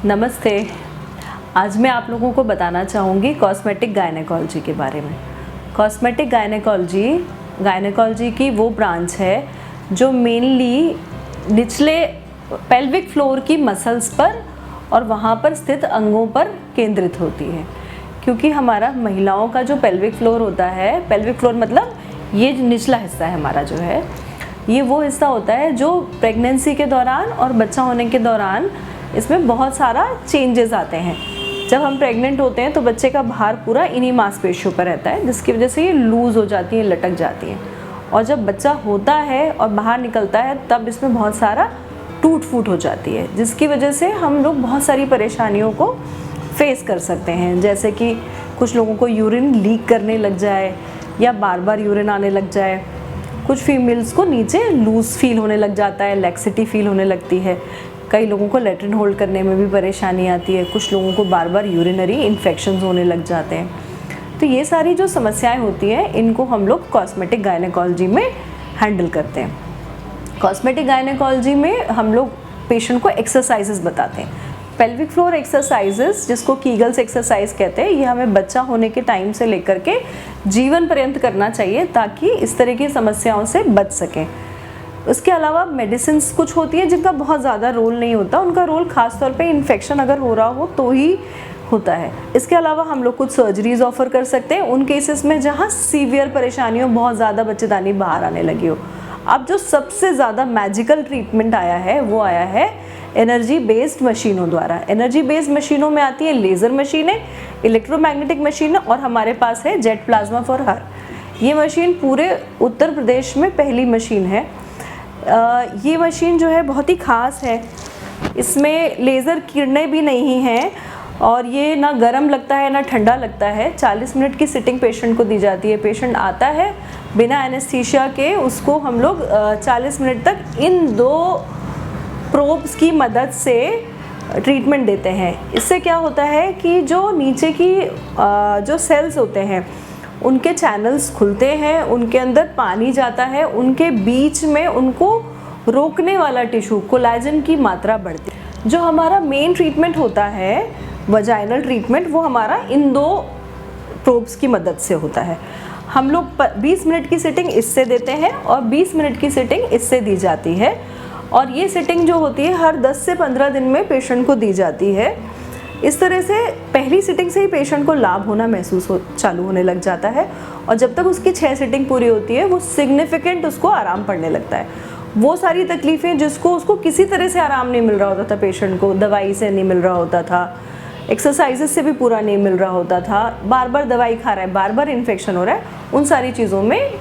नमस्ते। आज मैं आप लोगों को बताना चाहूँगी कॉस्मेटिक गायनेकोलॉजी के बारे में। कॉस्मेटिक गायनेकोलॉजी की वो ब्रांच है जो मेनली निचले पेल्विक फ्लोर की मसल्स पर और वहाँ पर स्थित अंगों पर केंद्रित होती है। क्योंकि हमारा महिलाओं का जो पेल्विक फ्लोर होता है, पेल्विक फ्लोर मतलब ये निचला हिस्सा है हमारा जो है, ये वो हिस्सा होता है जो प्रेगनेंसी के दौरान और बच्चा होने के दौरान इसमें बहुत सारा चेंजेस आते हैं। जब हम प्रेग्नेंट होते हैं तो बच्चे का भार पूरा इन्हीं मांसपेशियों पर रहता है, जिसकी वजह से ये लूज़ हो जाती हैं, लटक जाती हैं। और जब बच्चा होता है और बाहर निकलता है तब इसमें बहुत सारा टूट फूट हो जाती है, जिसकी वजह से हम लोग बहुत सारी परेशानियों को फेस कर सकते हैं। जैसे कि कुछ लोगों को यूरिन लीक करने लग जाए या बार बार यूरिन आने लग जाए। कुछ फीमेल्स को नीचे लूज़ फील होने लग जाता है, लैक्सिटी फील होने लगती है। कई लोगों को लैट्रिन होल्ड करने में भी परेशानी आती है। कुछ लोगों को बार बार यूरिनरी इन्फेक्शंस होने लग जाते हैं। तो ये सारी जो समस्याएं होती हैं इनको हम लोग कॉस्मेटिक गायनेकोलॉजी में हैंडल करते हैं। कॉस्मेटिक गायनेकोलॉजी में हम लोग पेशेंट को एक्सरसाइजेस बताते हैं। पेल्विक फ्लोर एक्सरसाइजेस, जिसको कीगल्स एक्सरसाइज कहते हैं, ये हमें बच्चा होने के टाइम से लेकर के जीवन पर्यंत करना चाहिए ताकि इस तरह की समस्याओं से बच सकें। उसके अलावा मेडिसिन्स कुछ होती है जिनका बहुत ज़्यादा रोल नहीं होता, उनका रोल ख़ास तौर पे इन्फेक्शन अगर हो रहा हो तो ही होता है। इसके अलावा हम लोग कुछ सर्जरीज ऑफर कर सकते हैं उन केसेस में जहाँ सीवियर परेशानी हो, बहुत ज़्यादा बच्चेदानी बाहर आने लगी हो। अब जो सबसे ज़्यादा मैजिकल ट्रीटमेंट आया है वो आया है एनर्जी बेस्ड मशीनों द्वारा। एनर्जी बेस्ड मशीनों में आती है लेज़र मशीनें, इलेक्ट्रोमैग्नेटिक मशीन और हमारे पास है जेट प्लाज्मा फॉर हर। ये मशीन पूरे उत्तर प्रदेश में पहली मशीन है। ये मशीन जो है बहुत ही ख़ास है। इसमें लेज़र किरणें भी नहीं हैं और ये ना गर्म लगता है ना ठंडा लगता है। 40 मिनट की सिटिंग पेशेंट को दी जाती है। पेशेंट आता है बिना एनेस्थीसिया के, उसको हम लोग 40 मिनट तक इन 2 प्रोब्स की मदद से ट्रीटमेंट देते हैं। इससे क्या होता है कि जो नीचे की जो सेल्स होते हैं उनके चैनल्स खुलते हैं, उनके अंदर पानी जाता है, उनके बीच में उनको रोकने वाला टिश्यू कोलेजन की मात्रा बढ़ती है। जो हमारा मेन ट्रीटमेंट होता है वजाइनल ट्रीटमेंट, वो हमारा इन 2 प्रोब्स की मदद से होता है। हम लोग 20 मिनट की सिटिंग इससे देते हैं और 20 मिनट की सिटिंग इससे दी जाती है। और ये सिटिंग जो होती है हर 10 से 15 दिन में पेशेंट को दी जाती है। इस तरह से पहली सिटिंग से ही पेशेंट को लाभ होना चालू होने लग जाता है और जब तक उसकी 6 सिटिंग पूरी होती है वो सिग्निफिकेंट उसको आराम पड़ने लगता है। वो सारी तकलीफ़ें जिसको उसको किसी तरह से आराम नहीं मिल रहा होता था, पेशेंट को दवाई से नहीं मिल रहा होता था, एक्सरसाइजेस से भी पूरा नहीं मिल रहा होता था, बार बार दवाई खा रहा है, बार बार इन्फेक्शन हो रहा है, उन सारी चीज़ों में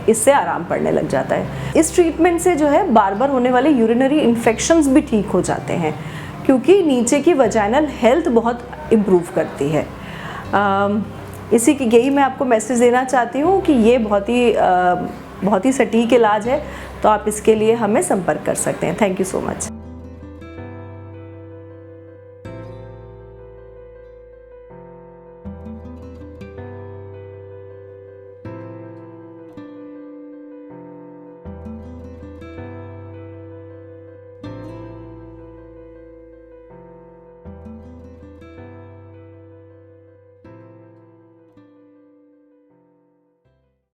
इससे आराम पड़ने लग जाता है। इस ट्रीटमेंट से जो है बार बार होने वाले यूरिनरी इन्फेक्शंस भी ठीक हो जाते हैं क्योंकि नीचे की वजाइनल हेल्थ बहुत इम्प्रूव करती है। इसी की यही मैं आपको मैसेज देना चाहती हूँ कि ये बहुत ही सटीक इलाज है, तो आप इसके लिए हमें संपर्क कर सकते हैं। Thank you so much.